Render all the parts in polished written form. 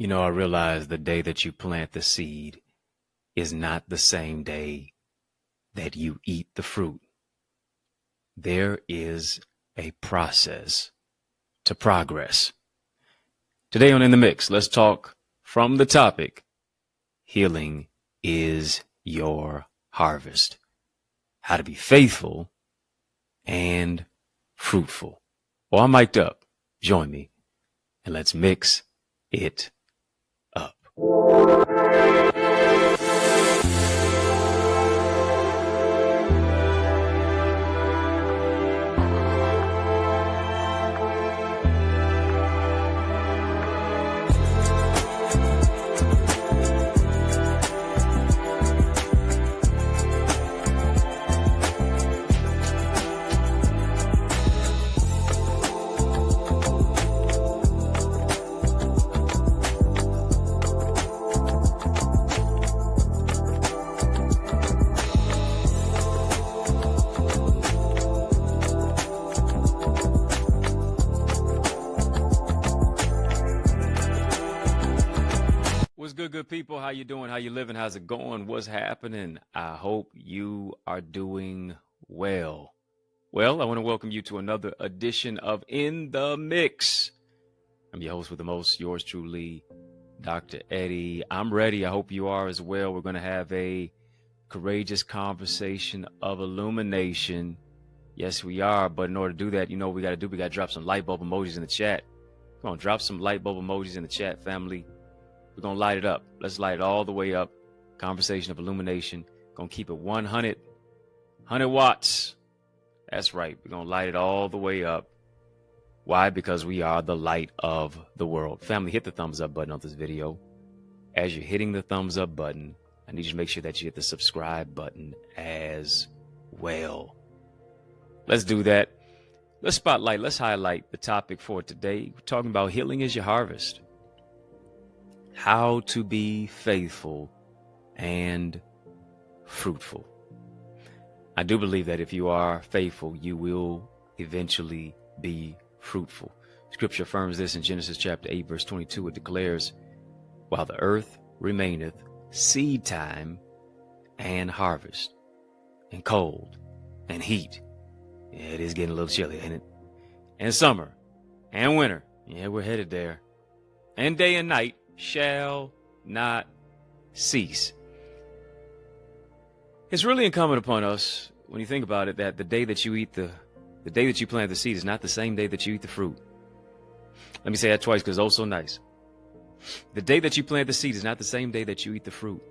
I realize the day that you plant the seed is not the same day that you eat the fruit. There is a process to progress. Today on In the Mix, let's talk from the topic, healing is your harvest. How to be faithful and fruitful. Well, I'm mic'd up. Join me and let's mix it up. What's good people? How you doing? How you living? How's it going? What's happening? I hope you are doing well. Well, I want to welcome you to another edition of In the Mix. I'm your host with the most, yours truly, Dr. Eddie. I'm ready. I hope you are as well. We're going to have a courageous conversation of illumination. Yes, we are. But in order to do that, you know what we got to do? We got to drop some light bulb emojis in the chat. Come on, drop some light bulb emojis in the chat, family. We're going to light it up. Let's light it all the way up. Conversation of illumination. Going to keep it 100 watts. That's right. We're going to light it all the way up. Why? Because we are the light of the world. Family, hit the thumbs up button on this video. As you're hitting the thumbs up button, I need you to make sure that you hit the subscribe button as well. Let's do that. Let's spotlight. Let's highlight the topic for today. We're talking about healing is your harvest. How to be faithful and fruitful. I do believe that if you are faithful, you will eventually be fruitful. Scripture affirms this in Genesis chapter 8, verse 22. It declares, while the earth remaineth, seed time and harvest, and cold and heat. Yeah, it is getting a little chilly, ain't it? And summer and winter. Yeah, we're headed there. And day and night shall not cease. It's really incumbent upon us, when you think about it, that the day that you eat the day that you plant the seed is not the same day that you eat the fruit. Let me say that twice because it's so nice. The day that you plant the seed is not the same day that you eat the fruit.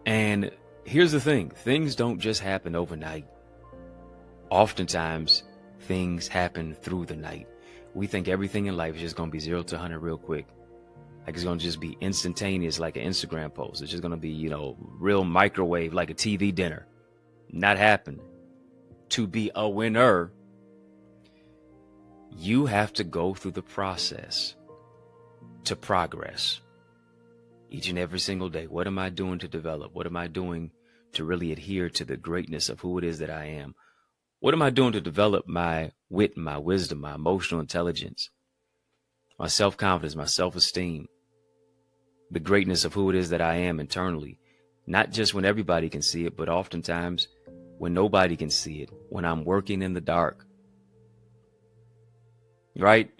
And here's the thing. Things don't just happen overnight. Oftentimes, things happen through the night. We think everything in life is just going to be 0 to 100 real quick. Like it's going to just be instantaneous, like an Instagram post. It's just going to be, real microwave, like a TV dinner. Not happen. To be a winner, you have to go through the process to progress. Each and every single day. What am I doing to develop? What am I doing to really adhere to the greatness of who it is that I am? What am I doing to develop my wit, my wisdom, my emotional intelligence, my self-confidence, my self-esteem, the greatness of who it is that I am internally, not just when everybody can see it, but oftentimes when nobody can see it, when I'm working in the dark, right?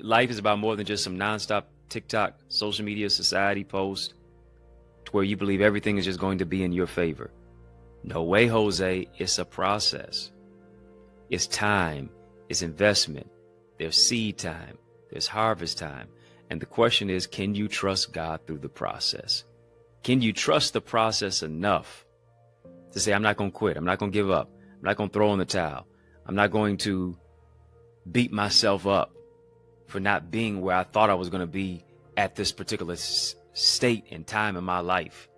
Life is about more than just some nonstop TikTok, social media, society post to where you believe everything is just going to be in your favor. No way, Jose. It's a process. It's time. It's investment. There's seed time. There's harvest time. And the question is, can you trust God through the process? Can you trust the process enough to say, I'm not going to quit. I'm not going to give up. I'm not going to throw in the towel. I'm not going to beat myself up for not being where I thought I was going to be at this particular state and time in my life.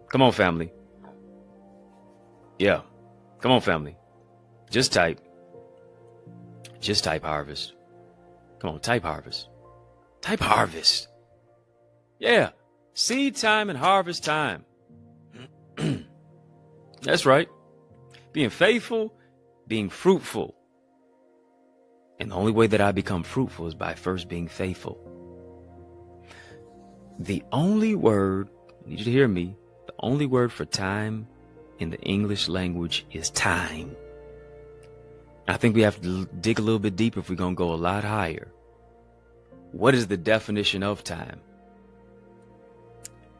Come on, family. Yeah. Come on, family. Just type harvest. Come on, type harvest. Type harvest. Yeah. Seed time and harvest time. That's right. Being faithful, being fruitful. And the only way that I become fruitful is by first being faithful. The only word, I need you to hear me, the only word for time in the English language is time. I think we have to dig a little bit deeper if we're going to go a lot higher. What is the definition of time?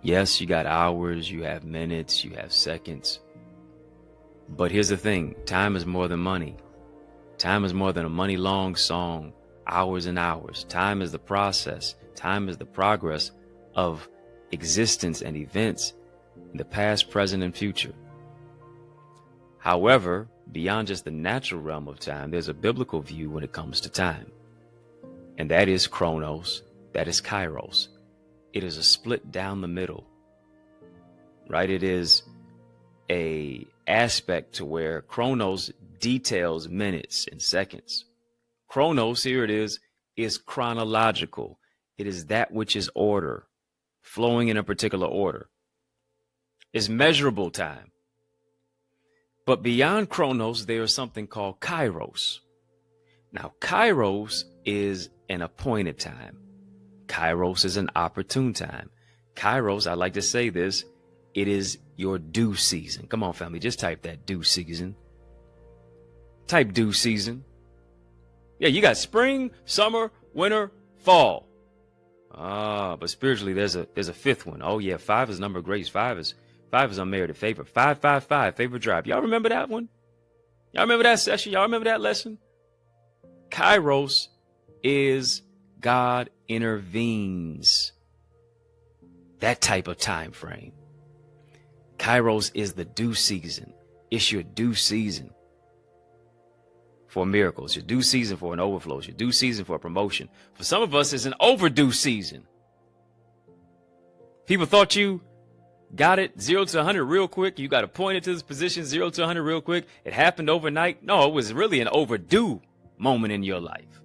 Yes, you got hours, you have minutes, you have seconds. But here's the thing, time is more than money. Time is more than a money-long song, hours and hours. Time is the process. Time is the progress of existence and events in the past, present, and future. However, beyond just the natural realm of time, there's a biblical view when it comes to time. And that is Chronos, that is Kairos. It is a split down the middle, right? It is a aspect to where Chronos details minutes and seconds. Chronos, here it is chronological. It is that which is order, flowing in a particular order. It's measurable time. But beyond Chronos, there is something called Kairos. Now, Kairos is an appointed time. Kairos is an opportune time. Kairos, I like to say this, it is your due season. Come on, family, just type that, due season. Type due season. Yeah, you got spring, summer, winter, fall. But spiritually, there's a fifth one. Oh yeah, 5 is number of grace. 5 is unmerited favor. 555, favor drive. Y'all remember that one? Y'all remember that session? Y'all remember that lesson? Kairos is God intervenes. That type of time frame. Kairos is the due season. It's your due season for miracles, your due season for an overflow, your due season for a promotion. For some of us, it's an overdue season. People thought you got it 0 to 100 real quick. You got appointed to this position 0 to 100 real quick. It happened overnight. No, it was really an overdue moment in your life.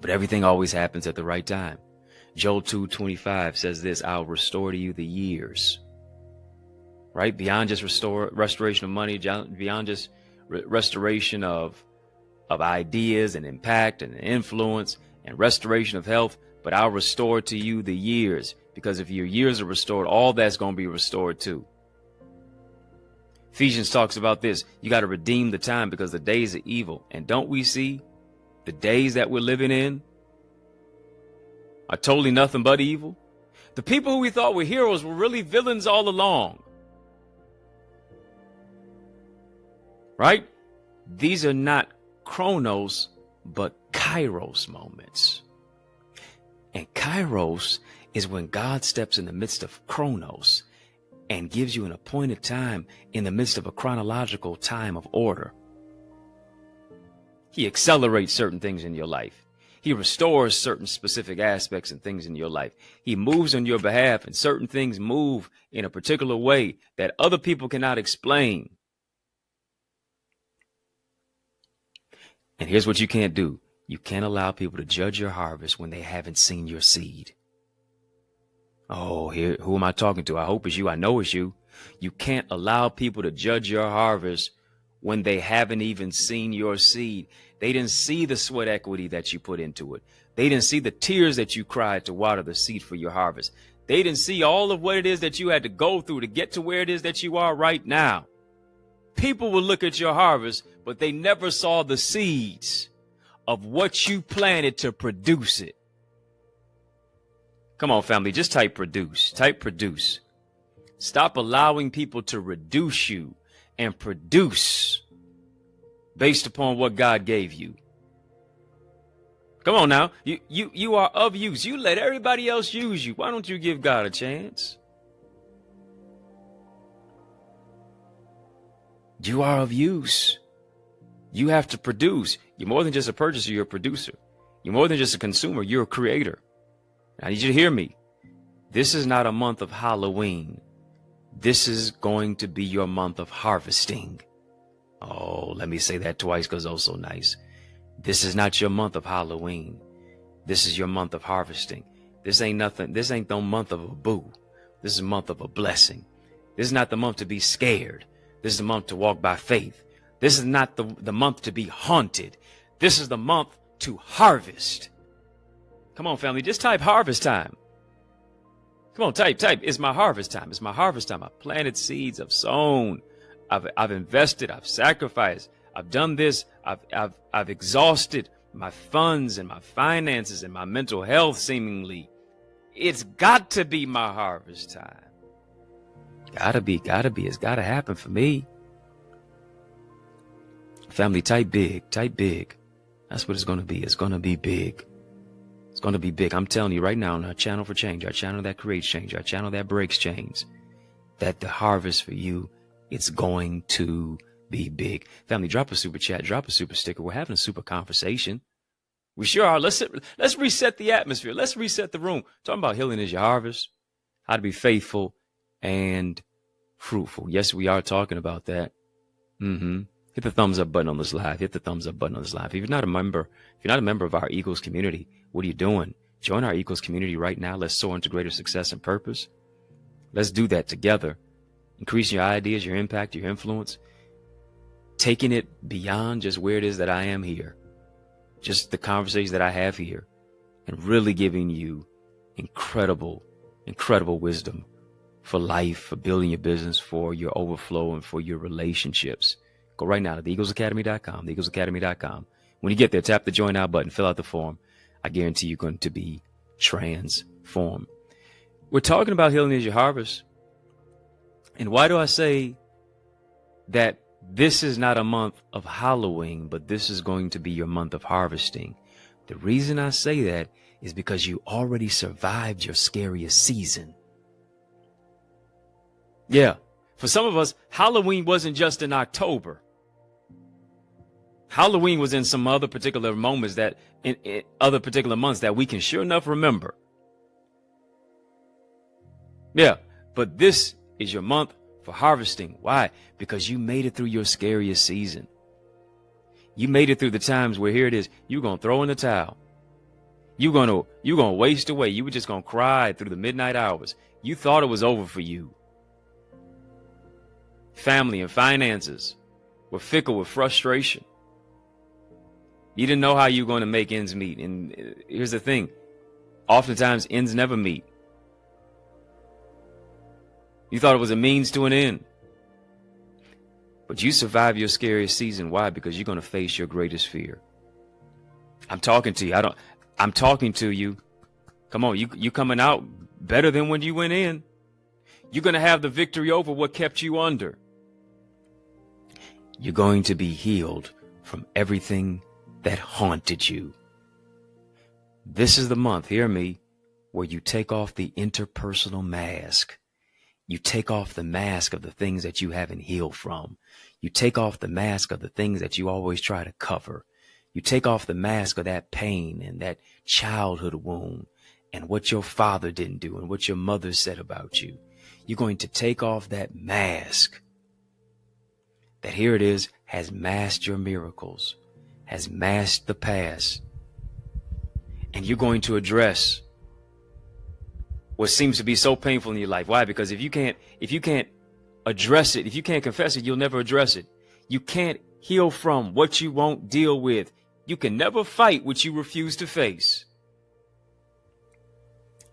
But everything always happens at the right time. Joel 2:25 says this, I'll restore to you the years. Right? Beyond just restoration of money, beyond just restoration of ideas and impact and influence and restoration of health, but I'll restore to you the years, because if your years are restored, all that's going to be restored too. Ephesians talks about this. You got to redeem the time because the days are evil. And don't we see the days that we're living in are totally nothing but evil? The people who we thought were heroes were really villains all along. Right? These are not Chronos, but Kairos moments. And Kairos is when God steps in the midst of Chronos and gives you an appointed time in the midst of a chronological time of order. He accelerates certain things in your life. He restores certain specific aspects and things in your life. He moves on your behalf, and certain things move in a particular way that other people cannot explain. And here's what you can't do. You can't allow people to judge your harvest when they haven't seen your seed. Oh, here, who am I talking to? I hope it's you. I know it's you. You can't allow people to judge your harvest when they haven't even seen your seed. They didn't see the sweat equity that you put into it. They didn't see the tears that you cried to water the seed for your harvest. They didn't see all of what it is that you had to go through to get to where it is that you are right now. People will look at your harvest, but they never saw the seeds of what you planted to produce it. Come on, family, just type produce. Type produce. Stop allowing people to reduce you and produce based upon what God gave you. Come on now. You are of use. You let everybody else use you. Why don't you give God a chance? You are of use. You have to produce. You're more than just a purchaser, you're a producer. You're more than just a consumer, you're a creator. I need you to hear me. This is not a month of Halloween. This is going to be your month of harvesting. Oh, let me say that twice because it's so nice. This is not your month of Halloween. This is your month of harvesting. This ain't nothing. This ain't no month of a boo. This is a month of a blessing. This is not the month to be scared. This is the month to walk by faith. This is not the month to be haunted. This is the month to harvest. Come on, family, just type harvest time. Come on, type. It's my harvest time. It's my harvest time. I've planted seeds. I've sown. I've invested. I've sacrificed. I've done this. I've exhausted my funds and my finances and my mental health seemingly. It's got to be my harvest time. Gotta be. It's gotta happen for me. Family, type big. That's what it's gonna be. It's gonna be big. It's gonna be big. I'm telling you right now, on our channel for change, our channel that creates change, our channel that breaks chains, that the harvest for you, it's going to be big. Family, drop a super chat, drop a super sticker. We're having a super conversation. We sure are. Let's reset the atmosphere. Let's reset the room. Talking about healing is your harvest, how to be faithful and fruitful. Yes, we are talking about that. Hit the thumbs up button on this live. Hit the thumbs up button on this live. If you're not a member of our Eagles community, what are you doing? Join our Eagles community right now. Let's soar into greater success and purpose. Let's do that together. Increasing your ideas, your impact, your influence. Taking it beyond just where it is that I am here. Just the conversations that I have here. And really giving you incredible wisdom for life, for building your business, for your overflow, and for your relationships. Go right now to theeaglesacademy.com, theeaglesacademy.com. When you get there, tap the join now button, fill out the form. I guarantee you're going to be transformed. We're talking about healing is your harvest. And why do I say that this is not a month of Halloween, but this is going to be your month of harvesting? The reason I say that is because you already survived your scariest season. Yeah. For some of us, Halloween wasn't just in October. Halloween was in some other particular moments that in other particular months that we can sure enough remember. Yeah, but this is your month for harvesting. Why? Because you made it through your scariest season. You made it through the times where here it is, you're going to throw in the towel. You're going to waste away. You were just going to cry through the midnight hours. You thought it was over for you. Family and finances were fickle with frustration. You didn't know how you were going to make ends meet. And here's the thing. Oftentimes, ends never meet. You thought it was a means to an end. But you survived your scariest season. Why? Because you're going to face your greatest fear. I'm talking to you. I'm talking to you. Come on, you coming out better than when you went in. You're going to have the victory over what kept you under. You're going to be healed from everything that haunted you. This is the month, hear me, where you take off the interpersonal mask. You take off the mask of the things that you haven't healed from. You take off the mask of the things that you always try to cover. You take off the mask of that pain and that childhood wound and what your father didn't do and what your mother said about you. You're going to take off that mask that, here it is, has masked your miracles, has masked the past. And you're going to address what seems to be so painful in your life. Why? Because if you can't address it, if you can't confess it, you'll never address it. You can't heal from what you won't deal with. You can never fight what you refuse to face.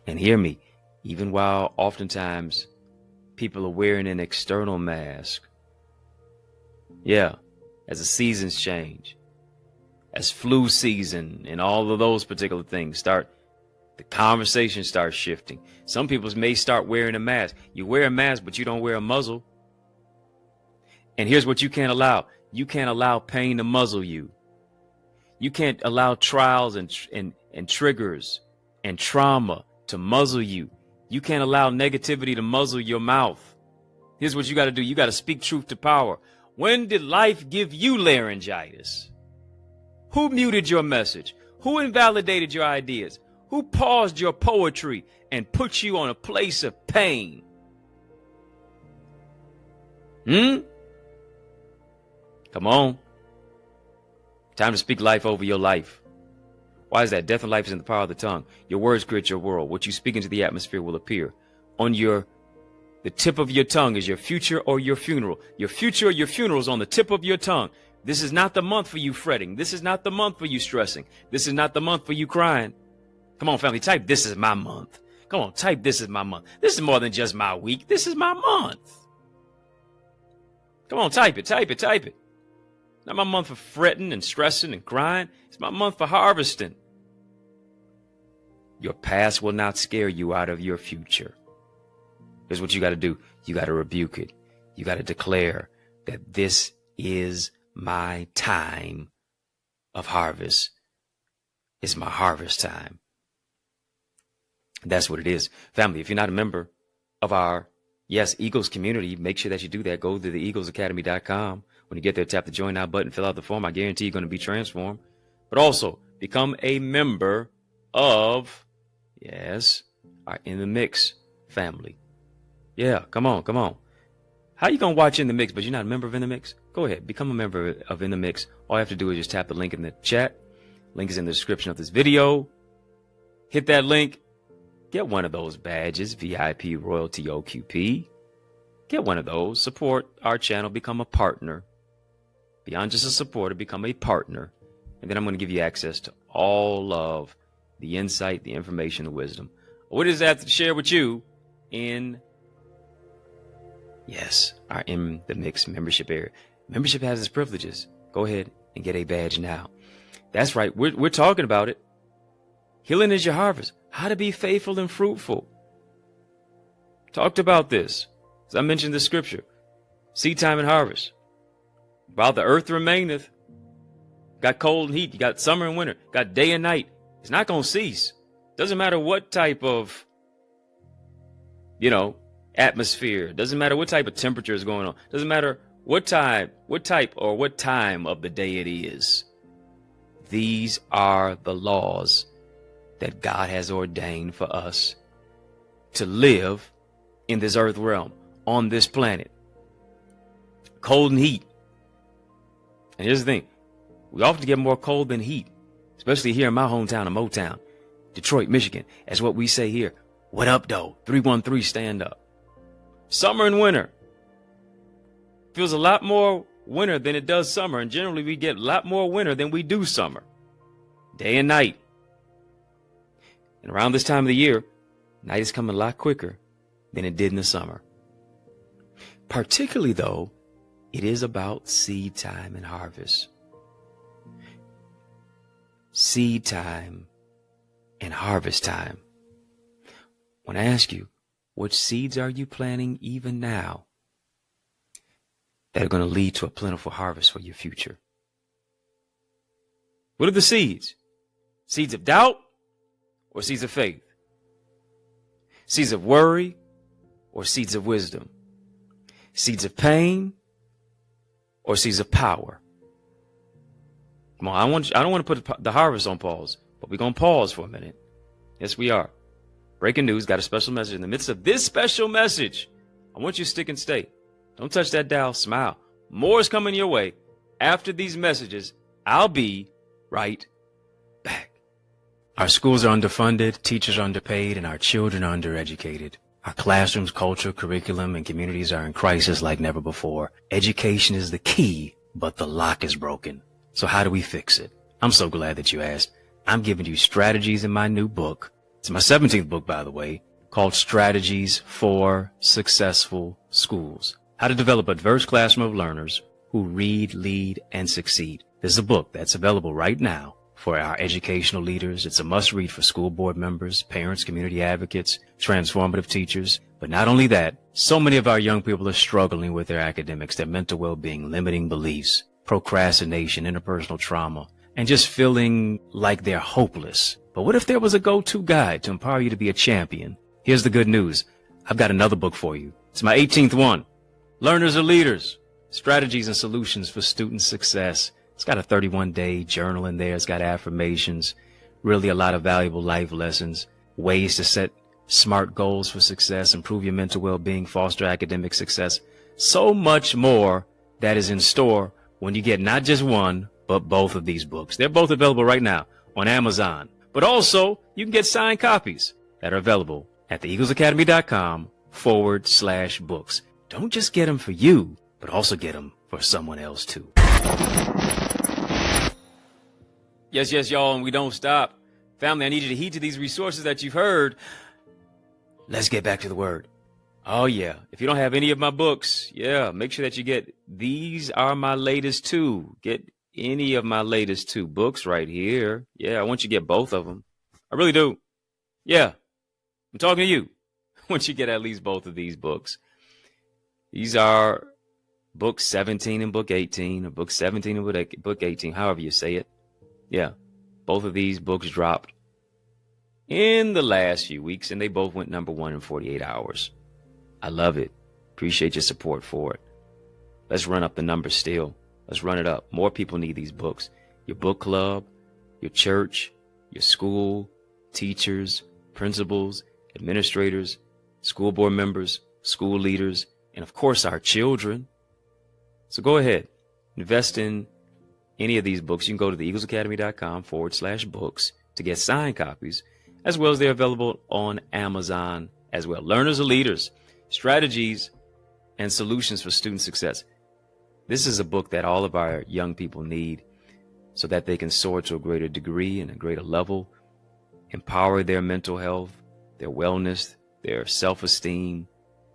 And hear me, even while oftentimes people are wearing an external mask. Yeah, as the seasons change, as flu season and all of those particular things start, the conversation starts shifting. Some people may start wearing a mask. You wear a mask, but you don't wear a muzzle. And here's what you can't allow. You can't allow pain to muzzle you. You can't allow trials and triggers and trauma to muzzle you. You can't allow negativity to muzzle your mouth. Here's what you got to do. You got to speak truth to power. When did life give you laryngitis? Who muted your message? Who invalidated your ideas? Who paused your poetry and put you on a place of pain? Come on. Time to speak life over your life. Why is that? Death and life is in the power of the tongue. Your words create your world. What you speak into the atmosphere will appear. On the tip of your tongue is your future or your funeral. Your future or your funeral is on the tip of your tongue. This is not the month for you fretting. This is not the month for you stressing. This is not the month for you crying. Come on, family, type, this is my month. Come on, type, this is my month. This is more than just my week. This is my month. Come on, type it, type it, type it. Not my month for fretting and stressing and crying. It's my month for harvesting. Your past will not scare you out of your future. Here's what you got to do. You got to rebuke it. You got to declare that this is my time of harvest. It's my harvest time. That's what it is. Family, if you're not a member of our, Eagles community, make sure that you do that. Go to the eaglesacademy.com. When you get there, tap the join now button, fill out the form. I guarantee you're going to be transformed. But also become a member of, our In the Mix family. Yeah, come on, come on. How you going to watch In the Mix, but you're not a member of In the Mix? Go ahead, become a member of In the Mix. All you have to do is just tap the link in the chat. Link is in the description of this video. Hit that link. Get one of those badges, VIP Royalty OQP. Get one of those. Support our channel. Become a partner. Beyond just a supporter, become a partner. And then I'm going to give you access to all of the insight, the information, the wisdom. What is that to share with you in, our In the Mix membership area? Membership has its privileges. Go ahead and get a badge now. That's right. We're talking about it. Healing is your harvest. How to be faithful and fruitful. Talked about this. As I mentioned the scripture. Seed time and harvest. While the earth remaineth. Got cold and heat. You got summer and winter. Got day and night. It's not going to cease. Doesn't matter what type of, atmosphere. Doesn't matter what type of temperature is going on. Doesn't matter what type of the day it is. These are the laws that God has ordained for us to live in this earth realm, on this planet. Cold and heat. And here's the thing. We often get more cold than heat, especially here in my hometown of Motown, Detroit, Michigan. As what we say here. What up, though? 313, stand up. Summer and winter. Feels a lot more winter than it does summer. And generally, we get a lot more winter than we do summer. Day and night. And around this time of the year, night is coming a lot quicker than it did in the summer. Particularly, though, it is about seed time and harvest. Seed time and harvest time. When I ask you, what seeds are you planting even now that are going to lead to a plentiful harvest for your future? What are the seeds? Seeds of doubt or seeds of faith? Seeds of worry or seeds of wisdom? Seeds of pain or seeds of power? Come on, I don't want to put the harvest on pause, but we're going to pause for a minute. Yes, we are. Breaking news, got a special message. In the midst of this special message, I want you to stick and stay. Don't touch that dial. Smile. More is coming your way. After these messages, I'll be right back. Our schools are underfunded, teachers are underpaid, and our children are undereducated. Our classrooms, culture, curriculum, and communities are in crisis like never before. Education is the key, but the lock is broken. So how do we fix it? I'm so glad that you asked. I'm giving you strategies in my new book. It's my 17th book, by the way, called Strategies for Successful Schools. How to develop a diverse classroom of learners who read, lead, and succeed. This is a book that's available right now for our educational leaders. It's a must-read for school board members, parents, community advocates, transformative teachers. But not only that, so many of our young people are struggling with their academics, their mental well-being, limiting beliefs, procrastination, interpersonal trauma, and just feeling like they're hopeless. But what if there was a go-to guide to empower you to be a champion? Here's the good news. I've got another book for you. It's my 18th one. Learners are Leaders, Strategies and Solutions for Student Success. It's got a 31-day journal in there. It's got affirmations, really a lot of valuable life lessons, ways to set smart goals for success, improve your mental well-being, foster academic success. So much more that is in store when you get not just one, but both of these books. They're both available right now on Amazon. But also, you can get signed copies that are available at theeaglesacademy.com/books. Don't just get them for you, but also get them for someone else too. Yes, y'all, and we don't stop. Family, I need you to heed to these resources that you've heard. Let's get back to the word. Oh, yeah. If you don't have any of my books, make sure that you get these are my latest two. Get any of my latest two books right here. Yeah, I want you to get both of them. I really do. Yeah, I'm talking to you. I want you to get at least both of these books. These are book 17 and book 18, or book 17 and book 18, however you say it. Yeah, both of these books dropped in the last few weeks, and they both went #1 in 48 hours. I love it. Appreciate your support for it. Let's run up the numbers still. Let's run it up. More people need these books. Your book club, your church, your school, teachers, principals, administrators, school board members, school leaders, and of course our children. So go ahead, invest in any of these books. You can go to theeaglesacademy.com/books to get signed copies, as well as they're available on Amazon as well. Learners are leaders, strategies and solutions for student success. This is a book that all of our young people need so that they can soar to a greater degree and a greater level, empower their mental health, their wellness, their self-esteem,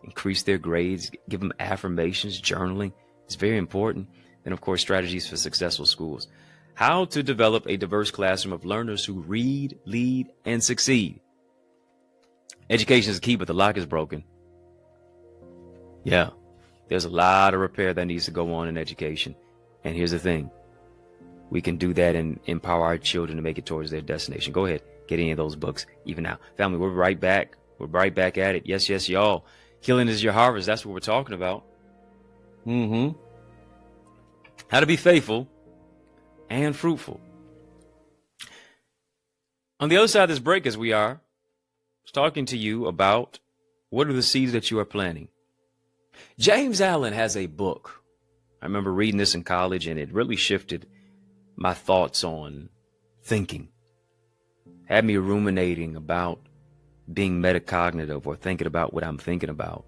increase their grades, give them affirmations, journaling. It's very important. And of course, strategies for successful schools. How to develop a diverse classroom of learners who read, lead, and succeed. Education is key, but the lock is broken. Yeah, there's a lot of repair that needs to go on in education. And here's the thing. We can do that and empower our children to make it towards their destination. Go ahead, get any of those books even now. Family, we're right back. We're right back at it. Yes, y'all. Healing is your harvest. That's what we're talking about. How to be faithful and fruitful. On the other side of this break, as we are talking to you about what are the seeds that you are planting. James Allen has a book. I remember reading this in college, and it really shifted my thoughts on thinking. Had me ruminating about being metacognitive, or thinking about what I'm thinking about.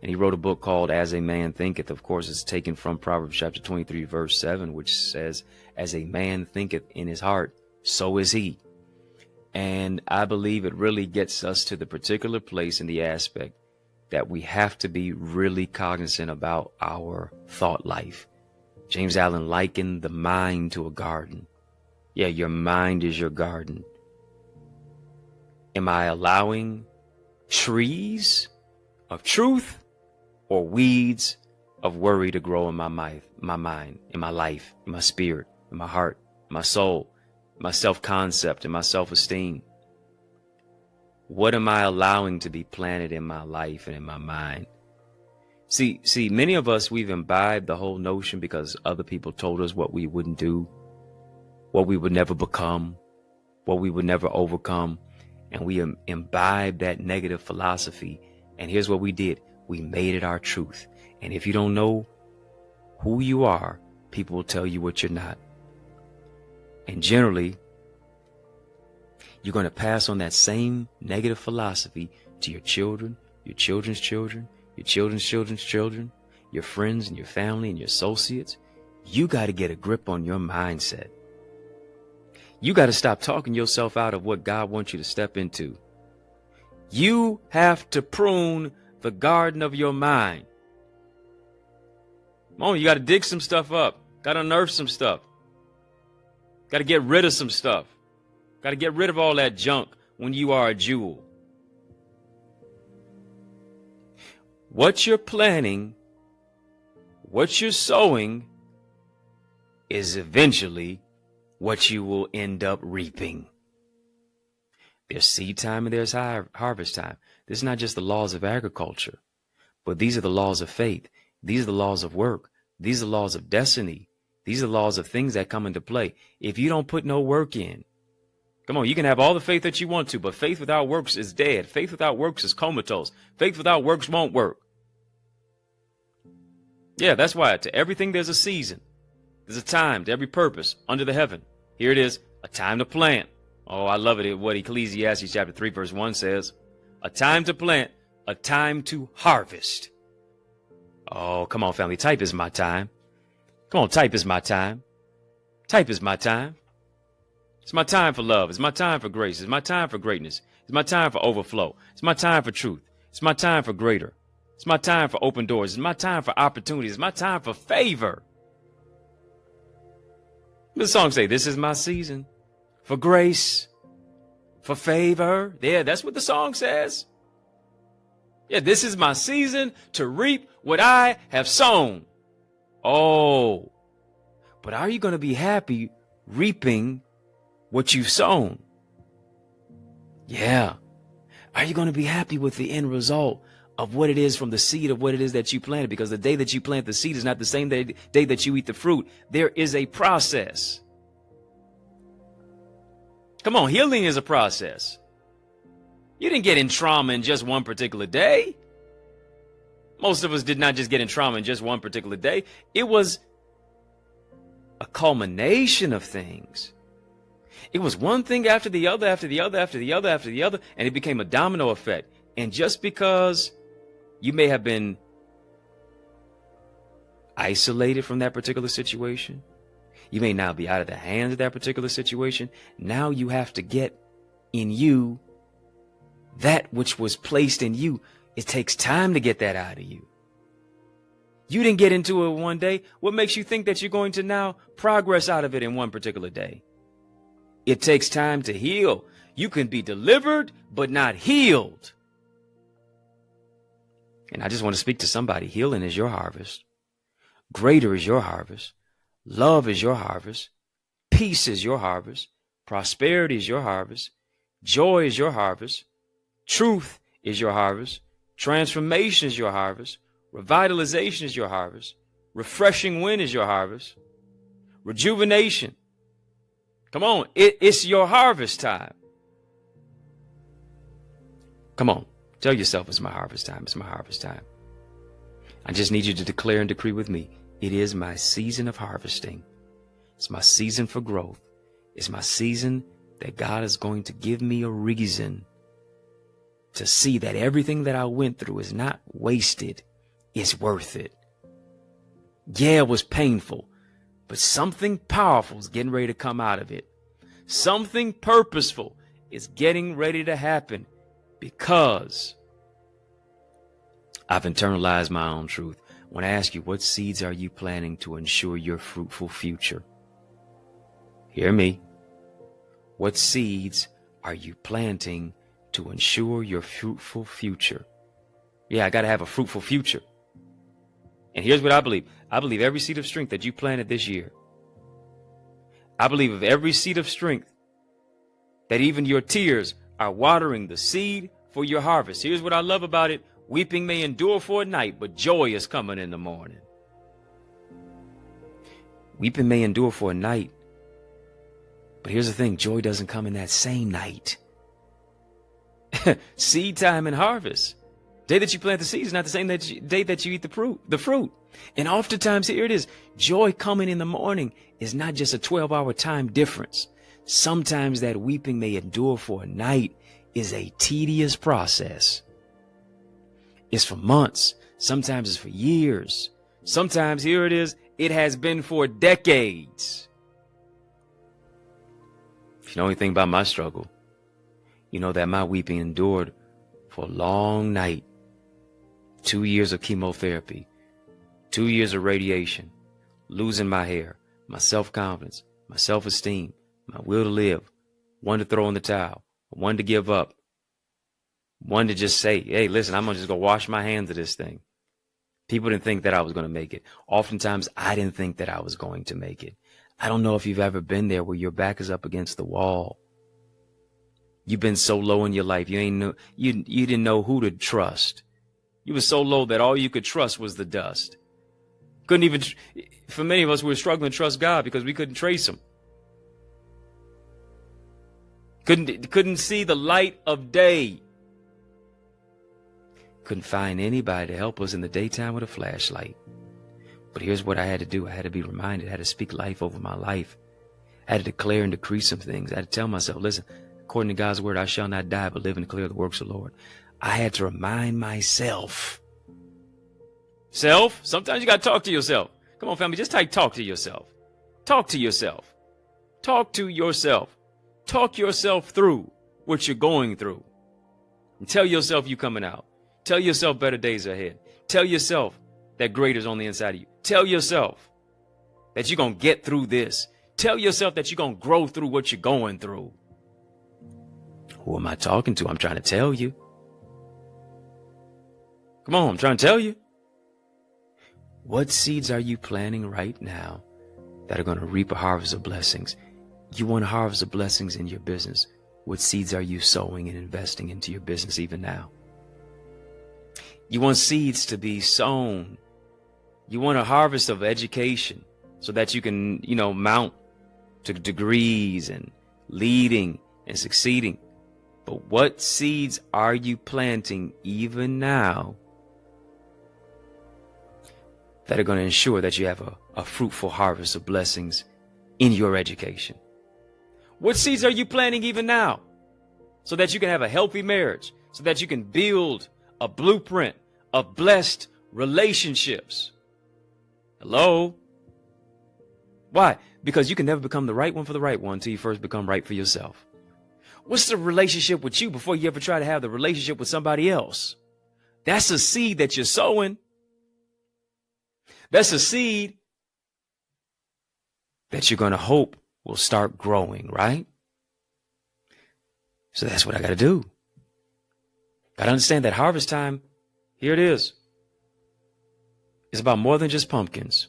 And he wrote a book called As a Man Thinketh. Of course, it's taken from Proverbs chapter 23, verse 7, which says, as a man thinketh in his heart, so is he. And I believe it really gets us to the particular place in the aspect that we have to be really cognizant about our thought life. James Allen likened the mind to a garden. Yeah, your mind is your garden. Am I allowing trees of truth or weeds of worry to grow in my mind, in my life, in my spirit, in my heart, my soul, my self-concept, and my self-esteem? What am I allowing to be planted in my life and in my mind? See, many of us, we've imbibed the whole notion because other people told us what we wouldn't do, what we would never become, what we would never overcome. And we imbibed that negative philosophy. And here's what we did. We made it our truth. And if you don't know who you are, people will tell you what you're not. And generally, you're going to pass on that same negative philosophy to your children, your children's children, your children's children's children, your friends and your family and your associates. You got to get a grip on your mindset. You got to stop talking yourself out of what God wants you to step into. You have to prune the garden of your mind. Come on, you got to dig some stuff up. Got to unearth some stuff. Got to get rid of some stuff. Got to get rid of all that junk when you are a jewel. What you're planting, what you're sowing, is eventually what you will end up reaping. There's seed time and there's harvest time. This is not just the laws of agriculture, but these are the laws of faith. These are the laws of work. These are the laws of destiny. These are the laws of things that come into play. If you don't put no work in, come on, you can have all the faith that you want to, but faith without works is dead. Faith without works is comatose. Faith without works won't work. Yeah, that's why to everything there's a season. There's a time to every purpose under the heaven. Here it is, a time to plant. Oh, I love it. What Ecclesiastes chapter 3 verse 1 says. A time to plant, a time to harvest. Oh, come on, family. Type is my time. Come on, type is my time. Type is my time. It's my time for love. It's my time for grace. It's my time for greatness. It's my time for overflow. It's my time for truth. It's my time for greater. It's my time for open doors. It's my time for opportunities. It's my time for favor. The song say, this is my season for grace, for favor. Yeah, that's what the song says. Yeah, this is my season to reap what I have sown. Oh, but are you going to be happy reaping what you've sown? Yeah. Are you going to be happy with the end result of what it is from the seed of what it is that you planted? Because the day that you plant the seed is not the same day that you eat the fruit. There is a process. Come on, healing is a process. You didn't get in trauma in just one particular day. Most of us did not just get in trauma in just one particular day. It was a culmination of things. It was one thing after the other, after the other, after the other, after the other, and it became a domino effect. And just because you may have been isolated from that particular situation, you may now be out of the hands of that particular situation. Now you have to get in you that which was placed in you. It takes time to get that out of you. You didn't get into it one day. What makes you think that you're going to now progress out of it in one particular day? It takes time to heal. You can be delivered, but not healed. And I just want to speak to somebody. Healing is your harvest. Greater is your harvest. Love is your harvest. Peace is your harvest. Prosperity is your harvest. Joy is your harvest. Truth is your harvest. Transformation is your harvest. Revitalization is your harvest. Refreshing wind is your harvest. Rejuvenation. Come on, it's your harvest time. Come on, tell yourself it's my harvest time. It's my harvest time. I just need you to declare and decree with me. It is my season of harvesting. It's my season for growth. It's my season that God is going to give me a reason to see that everything that I went through is not wasted. It's worth it. Yeah, it was painful, but something powerful is getting ready to come out of it. Something purposeful is getting ready to happen because I've internalized my own truth. When I ask you, what seeds are you planting to ensure your fruitful future? Hear me. What seeds are you planting to ensure your fruitful future? Yeah, I got to have a fruitful future. And here's what I believe. I believe every seed of strength that you planted this year. I believe of every seed of strength that even your tears are watering the seed for your harvest. Here's what I love about it. Weeping may endure for a night, but joy is coming in the morning. Weeping may endure for a night, but here's the thing. Joy doesn't come in that same night. Seed time and harvest. Day that you plant the seed is not the same day that you eat the fruit. And oftentimes, here it is. Joy coming in the morning is not just a 12-hour time difference. Sometimes that weeping may endure for a night is a tedious process. It's for months. Sometimes it's for years. Sometimes, here it is, it has been for decades. If you know anything about my struggle, you know that my weeping endured for a long night. 2 years of chemotherapy, 2 years of radiation, losing my hair, my self-confidence, my self-esteem, my will to live, one to throw in the towel, one to give up, one to just say, hey, listen, I'm going to just go wash my hands of this thing. People didn't think that I was going to make it. Oftentimes, I didn't think that I was going to make it. I don't know if you've ever been there where your back is up against the wall. You've been so low in your life, you didn't know who to trust. You were so low that all you could trust was the dust. Couldn't even, for many of us, we were struggling to trust God because we couldn't trace him. Couldn't see the light of day. Couldn't find anybody to help us in the daytime with a flashlight. But here's what I had to do. I had to be reminded. I had to speak life over my life. I had to declare and decree some things. I had to tell myself, listen, according to God's word, I shall not die, but live and declare the works of the Lord. I had to remind myself. Sometimes you got to talk to yourself. Come on, family, just type talk to yourself. Talk to yourself. Talk to yourself. Talk yourself through what you're going through. And tell yourself you're coming out. Tell yourself better days are ahead. Tell yourself that greater is on the inside of you. Tell yourself that you're going to get through this. Tell yourself that you're going to grow through what you're going through. Who am I talking to? I'm trying to tell you. Come on, I'm trying to tell you. What seeds are you planting right now that are going to reap a harvest of blessings? You want a harvest of blessings in your business. What seeds are you sowing and investing into your business even now? You want seeds to be sown. You want a harvest of education so that you can, mount to degrees and leading and succeeding. But what seeds are you planting even now that are going to ensure that you have a fruitful harvest of blessings in your education? What seeds are you planting even now so that you can have a healthy marriage, so that you can build a blueprint of blessed relationships? Hello? Why? Because you can never become the right one for the right one until you first become right for yourself. What's the relationship with you before you ever try to have the relationship with somebody else? That's a seed that you're sowing. That's a seed that you're going to hope will start growing, right? So that's what I got to do. Got to understand that harvest time, here it is. It's about more than just pumpkins.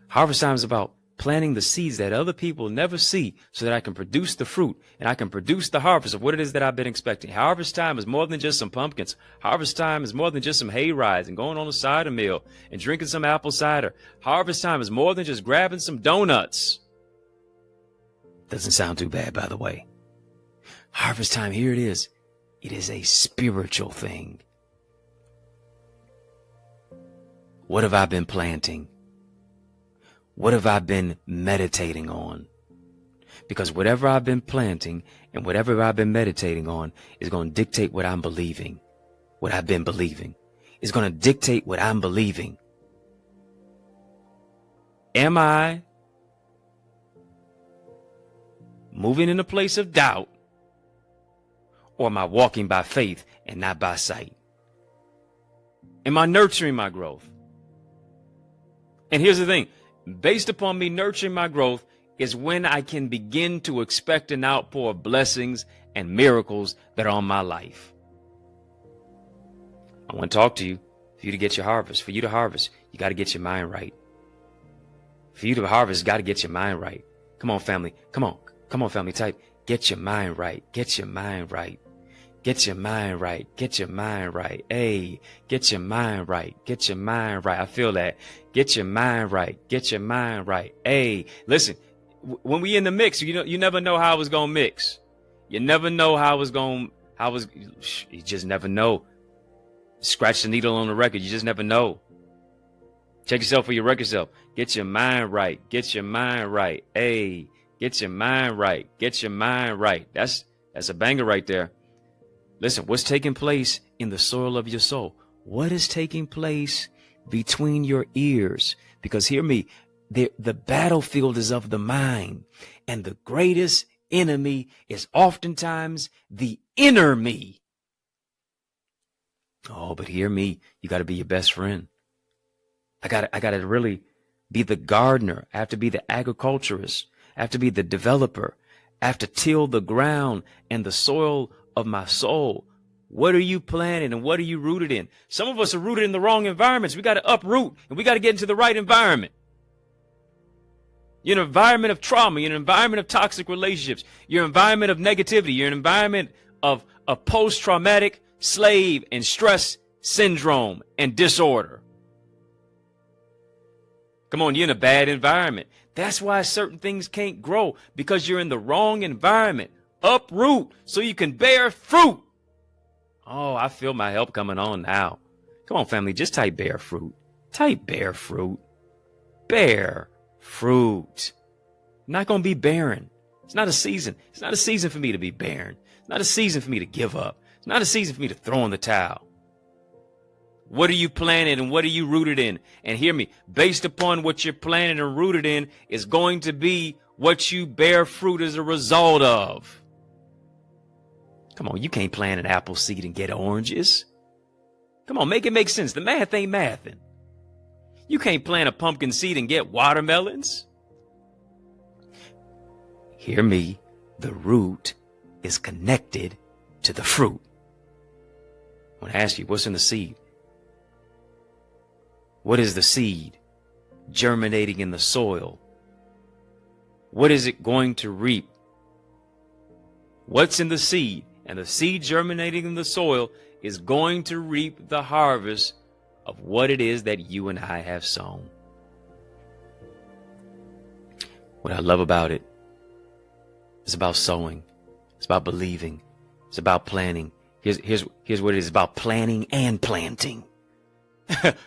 Harvest time is about planting the seeds that other people never see so that I can produce the fruit and I can produce the harvest of what it is that I've been expecting. Harvest time is more than just some pumpkins. Harvest time is more than just some hay rides and going on a cider mill and drinking some apple cider. Harvest time is more than just grabbing some donuts. Doesn't sound too bad, by the way. Harvest time, here it is. It is a spiritual thing. What have I been planting? What have I been meditating on? Because whatever I've been planting and whatever I've been meditating on is going to dictate what I'm believing, what I've been believing. It's going to dictate what I'm believing. Am I moving in a place of doubt, or am I walking by faith and not by sight? Am I nurturing my growth? And here's the thing. Based upon me nurturing my growth is when I can begin to expect an outpour of blessings and miracles that are on my life. I want to talk to you. For you to get your harvest, for you to harvest, you got to get your mind right. For you to harvest, you got to get your mind right. Come on, family. Come on, family. Type, get your mind right. Get your mind right. Get your mind right. Get your mind right. Hey, get your mind right. Get your mind right. I feel that. Get your mind right. Get your mind right. Hey, listen, when we in the mix, you never know how it's going to mix. You never know you just never know. Scratch the needle on the record. You just never know. Check yourself for your record self. Get your mind right. Get your mind right. Hey, get your mind right. Get your mind right. That's a banger right there. Listen, what's taking place in the soil of your soul? What is taking place between your ears? Because hear me, the battlefield is of the mind, and the greatest enemy is oftentimes the inner me. Oh, but hear me, you got to be your best friend. I got to really be the gardener. I have to be the agriculturist. I have to be the developer. I have to till the ground and the soil of my soul. What are you planting and what are you rooted in? Some of us are rooted in the wrong environments. We got to uproot and we got to get into the right environment. You're in an environment of trauma. You're in an environment of toxic relationships. You're in an environment of negativity. You're in an environment of post-traumatic slave and stress syndrome and disorder. Come on, you're in a bad environment. That's why certain things can't grow, because you're in the wrong environment. Uproot so you can bear fruit. Oh, I feel my help coming on now. Come on, family, just type bear fruit. Type bear fruit. Bear fruit. I'm not going to be barren. It's not a season. It's not a season for me to be barren. It's not a season for me to give up. It's not a season for me to throw in the towel. What are you planted and what are you rooted in? And hear me, based upon what you're planted and rooted in is going to be what you bear fruit as a result of. Come on, you can't plant an apple seed and get oranges. Come on, make it make sense. The math ain't mathing. You can't plant a pumpkin seed and get watermelons. Hear me, the root is connected to the fruit. I want to ask you, what's in the seed? What is the seed germinating in the soil? What is it going to reap? What's in the seed? And the seed germinating in the soil is going to reap the harvest of what it is that you and I have sown. What I love about it is about sowing. It's about believing. It's about planning. Here's what it is about: planning and planting.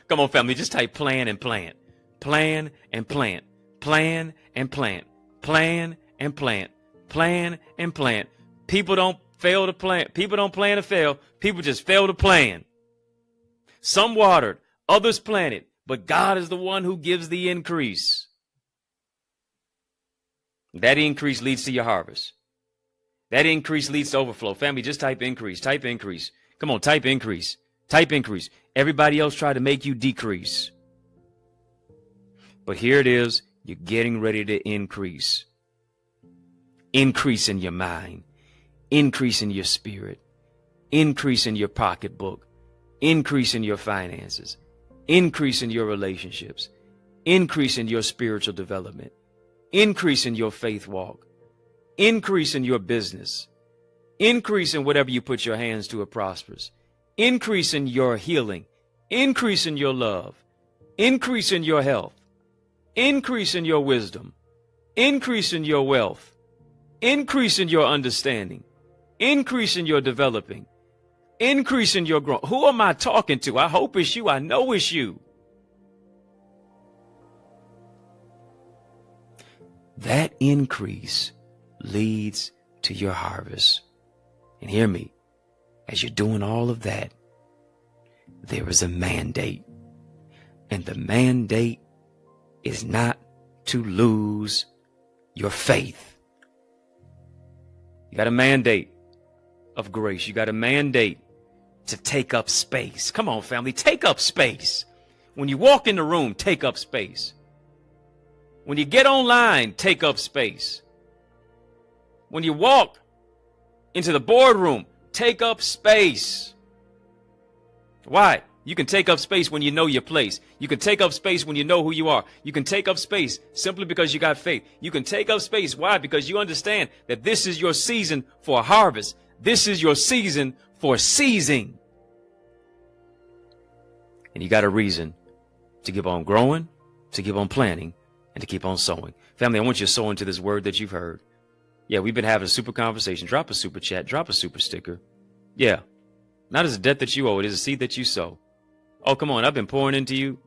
Come on, family, just type plan and plant. Plan and plant. Plan and plant. Plan and plant. Plan and plant. People don't fail to plant. People don't plan to fail. People just fail to plan. Some watered, others planted, but God is the one who gives the increase. That increase leads to your harvest. That increase leads to overflow. Family, just type increase. Type increase. Come on, type increase. Type increase. Everybody else try to make you decrease. But here it is. You're getting ready to increase. Increase in your mind. Increase in your spirit. Increase in your pocketbook. Increase in your finances. Increase in your relationships. Increase in your spiritual development. Increase in your faith walk. Increase in your business. Increase in whatever you put your hands to, it prospers. Increase in your healing. Increase in your love. Increase in your health. Increase in your wisdom. Increase in your wealth. Increase in your understanding. Increase in your developing. Increase in your growth. Who am I talking to? I hope it's you. I know it's you. That increase leads to your harvest. And hear me, as you're doing all of that, there is a mandate. And the mandate is not to lose your faith. You got a mandate of grace. You got a mandate to take up space. Come on, family, take up space. When you walk in the room, take up space. When you get online, take up space. When you walk into the boardroom, take up space. Why? You can take up space when you know your place. You can take up space when you know who you are. You can take up space simply because you got faith. You can take up space. Why? Because you understand that this is your season for harvest. This is your season for seizing. And you got a reason to keep on growing, to keep on planting, and to keep on sowing. Family, I want you to sow into this word that you've heard. Yeah, we've been having a super conversation. Drop a super chat. Drop a super sticker. Yeah. Not as a debt that you owe. It is a seed that you sow. Oh, come on. I've been pouring into you.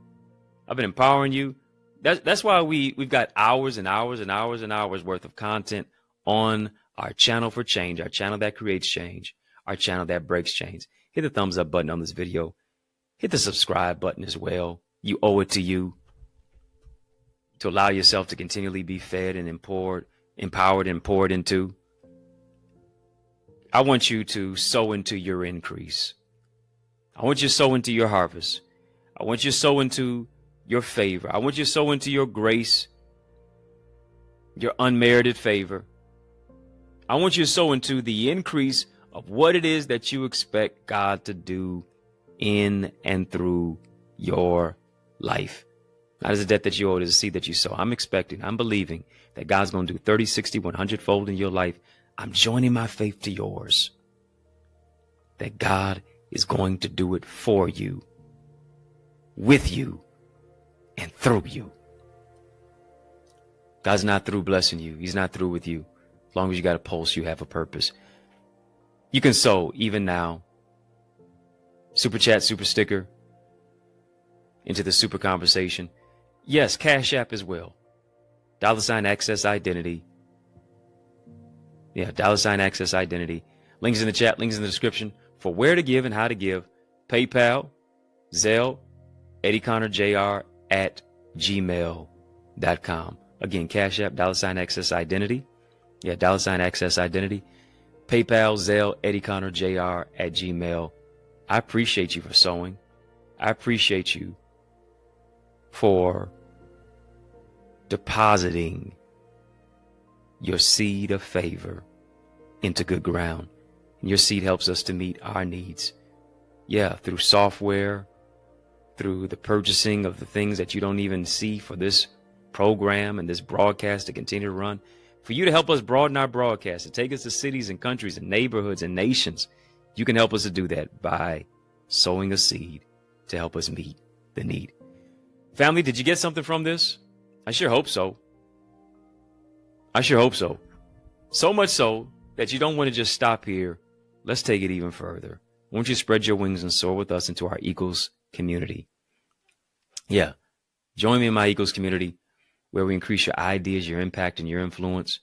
I've been empowering you. That's why we've got hours and hours and hours and hours worth of content on our channel for change, our channel that creates change, our channel that breaks chains. Hit the thumbs up button on this video. Hit the subscribe button as well. You owe it to you to allow yourself to continually be fed and empowered and poured into. I want you to sow into your increase. I want you to sow into your harvest. I want you to sow into your favor. I want you to sow into your grace, your unmerited favor. I want you to sow into the increase of what it is that you expect God to do in and through your life. Not as a debt that you owe, it is a seed that you sow. I'm expecting, I'm believing that God's going to do 30, 60, 100 fold in your life. I'm joining my faith to yours. That God is going to do it for you, with you, and through you. God's not through blessing you. He's not through with you. As long as you got a pulse, you have a purpose. You can sow even now. Super chat, super sticker into the super conversation. Yes, Cash App as well. $ access identity. Yeah, $ access identity. Links in the chat, links in the description for where to give and how to give. PayPal, Zelle, EddieConnorJr at gmail.com. Again, Cash App, $access identity. Yeah, $access identity. PayPal, Zelle, EddieConnorJr at gmail. I appreciate you for sowing. I appreciate you for depositing your seed of favor into good ground. And your seed helps us to meet our needs. Yeah, through software, through the purchasing of the things that you don't even see for this program and this broadcast to continue to run. For you to help us broaden our broadcast, to take us to cities and countries and neighborhoods and nations, you can help us to do that by sowing a seed to help us meet the need. Family, did you get something from this? I sure hope so. I sure hope so. So much so that you don't want to just stop here. Let's take it even further. Won't you spread your wings and soar with us into our Eagles community? Yeah. Join me in my Eagles community where we increase your ideas, your impact, and your influence.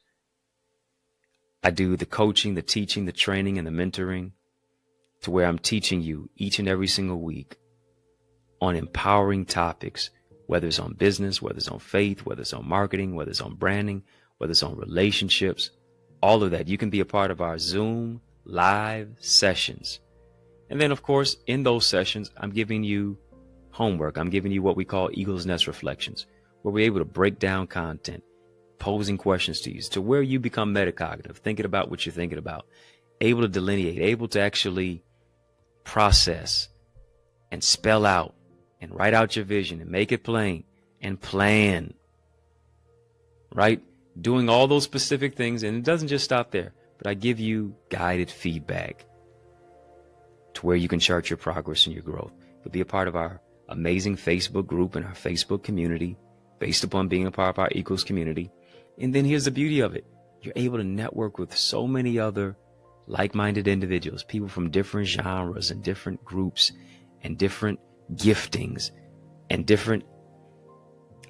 I do the coaching, the teaching, the training, and the mentoring to where I'm teaching you each and every single week on empowering topics, whether it's on business, whether it's on faith, whether it's on marketing, whether it's on branding, whether it's on relationships, all of that. You can be a part of our Zoom live sessions. And then, of course, in those sessions, I'm giving you homework. I'm giving you what we call Eagle's Nest Reflections, where we're able to break down content, posing questions to you to where you become metacognitive, thinking about what you're thinking about, able to delineate, able to actually process and spell out and write out your vision and make it plain and plan, right? Doing all those specific things. And it doesn't just stop there, but I give you guided feedback to where you can chart your progress and your growth. You'll be a part of our amazing Facebook group and our Facebook community based upon being a part of our Eagles community. And then here's the beauty of it. You're able to network with so many other like-minded individuals, people from different genres and different groups and different giftings and different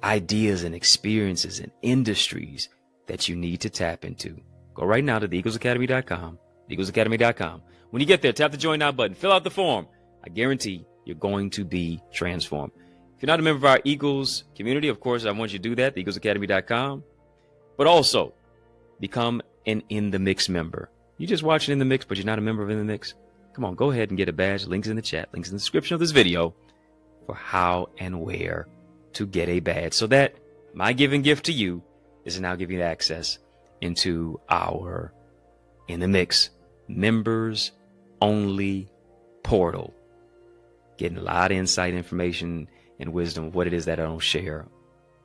ideas and experiences and industries that you need to tap into. Go right now to theeaglesacademy.com, theeaglesacademy.com. When you get there, tap the Join Now button, fill out the form. I guarantee you're going to be transformed. If you're not a member of our Eagles community, of course, I want you to do that, theeaglesacademy.com. But also, become an In the Mix member. You're just watching In the Mix, but you're not a member of In the Mix. Come on, go ahead and get a badge. Links in the chat, links in the description of this video for how and where to get a badge. So that my giving gift to you is to now give you access into our In the Mix members only portal. Getting a lot of insight, information, and wisdom of what it is that I don't share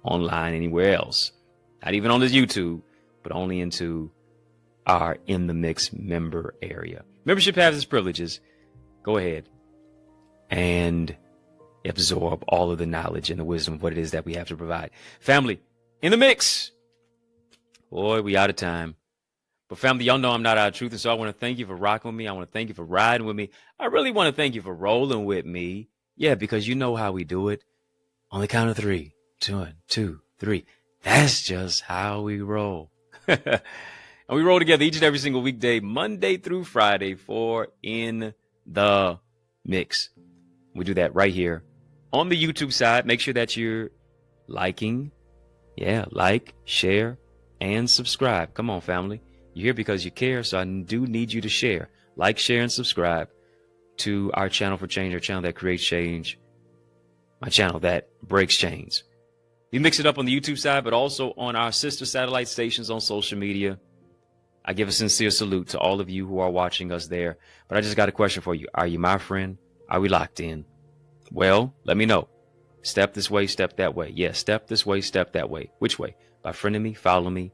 online anywhere else. Not even on this YouTube, but only into our In the Mix member area. Membership has its privileges. Go ahead and absorb all of the knowledge and the wisdom of what it is that we have to provide. Family, In the Mix. Boy, we out of time. But family, y'all know I'm not out of truth, and so I want to thank you for rocking with me. I want to thank you for riding with me. I really want to thank you for rolling with me. Yeah, because you know how we do it. On the count of 3. 1, 2, 3. That's just how we roll. And we roll together each and every single weekday, Monday through Friday, for In the Mix. We do that right here on the YouTube side. Make sure that you're liking. Yeah, like, share, and subscribe. Come on, family. You're here because you care, so I do need you to share. Like, share, and subscribe to our channel for change, our channel that creates change, my channel that breaks chains. We mix it up on the YouTube side, but also on our sister satellite stations on social media. I give a sincere salute to all of you who are watching us there. But I just got a question for you. Are you my friend? Are we locked in? Well, let me know. Step this way, step that way. Yes, step this way, step that way. Which way? By friending me, follow me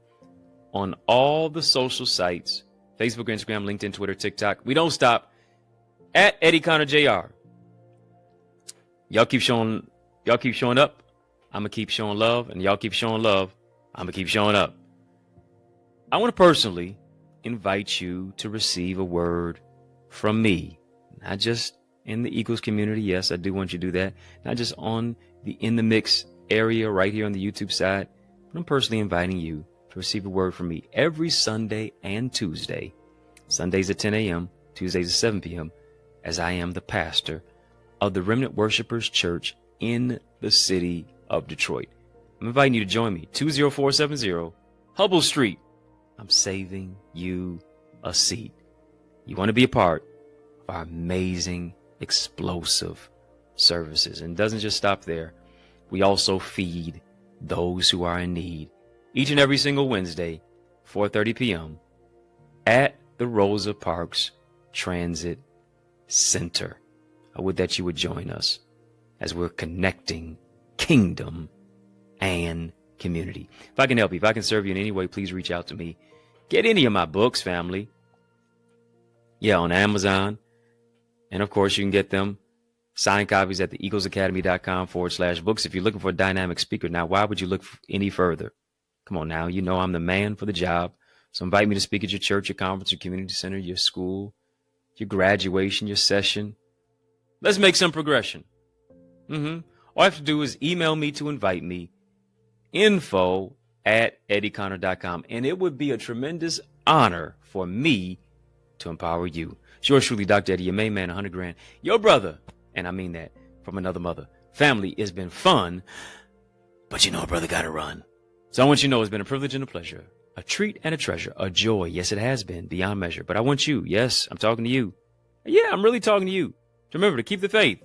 on all the social sites, Facebook, Instagram, LinkedIn, Twitter, TikTok. We don't stop. At EddieConnorJr. Y'all keep showing up. I'm going to keep showing love. And y'all keep showing love. I'm going to keep showing up. I want to personally invite you to receive a word from me. Not just in the Eagles community. Yes, I do want you to do that. Not just on the In the Mix area right here on the YouTube side. But I'm personally inviting you to receive a word from me every Sunday and Tuesday. Sundays at 10 a.m., Tuesdays at 7 p.m., as I am the pastor of the Remnant Worshipers Church in the city of Detroit. I'm inviting you to join me. 20470 Hubble Street. I'm saving you a seat. You want to be a part of our amazing, explosive services. And it doesn't just stop there. We also feed those who are in need each and every single Wednesday, 4:30 p.m. at the Rosa Parks Transit Center. I would that you would join us as we're connecting kingdom and community. If I can help you, if I can serve you in any way, please reach out to me. Get any of my books, family. Yeah, on Amazon. And of course, you can get them signed copies at the eaglesacademy.com/books. If you're looking for a dynamic speaker, now why would you look any further? Come on now, you know I'm the man for the job. So invite me to speak at your church, your conference, your community center, your school, your graduation, your session. Let's make some progression. All you have to do is email me to invite me, info@EddieConnor.com. And it would be a tremendous honor for me to empower you. It's yours truly, Dr. Eddie, your main man, 100 grand. Your brother, and I mean that from another mother. Family, it's been fun, but you know a brother gotta run. So I want you to know it's been a privilege and a pleasure, a treat and a treasure, a joy. Yes, it has been beyond measure. But I want you, yes, I'm talking to you. Yeah, I'm really talking to you. Remember to keep the faith.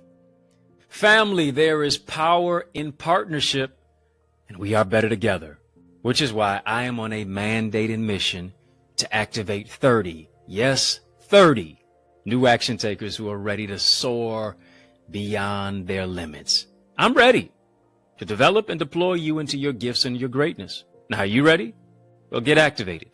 Family, there is power in partnership, and we are better together, which is why I am on a mandated mission to activate 30, yes, 30 new action takers who are ready to soar beyond their limits. I'm ready to develop and deploy you into your gifts and your greatness. Now, are you ready? Well, get activated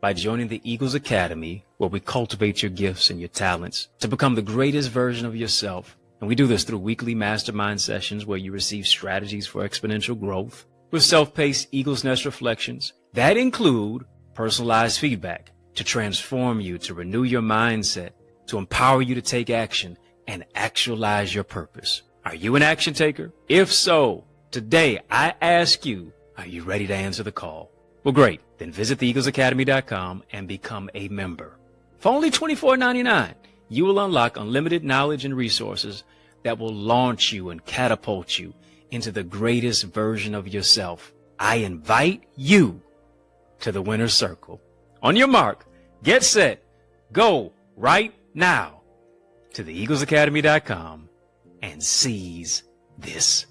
by joining the Eagles Academy, where we cultivate your gifts and your talents to become the greatest version of yourself. And we do this through weekly mastermind sessions where you receive strategies for exponential growth with self-paced Eagles Nest reflections that include personalized feedback to transform you, to renew your mindset, to empower you to take action and actualize your purpose. Are you an action taker? If so, today I ask you, are you ready to answer the call? Well, great. Then visit theeaglesacademy.com and become a member. For only $24.99, you will unlock unlimited knowledge and resources that will launch you and catapult you into the greatest version of yourself. I invite you to the winner's circle. On your mark, get set, go right now to theeaglesacademy.com and seize this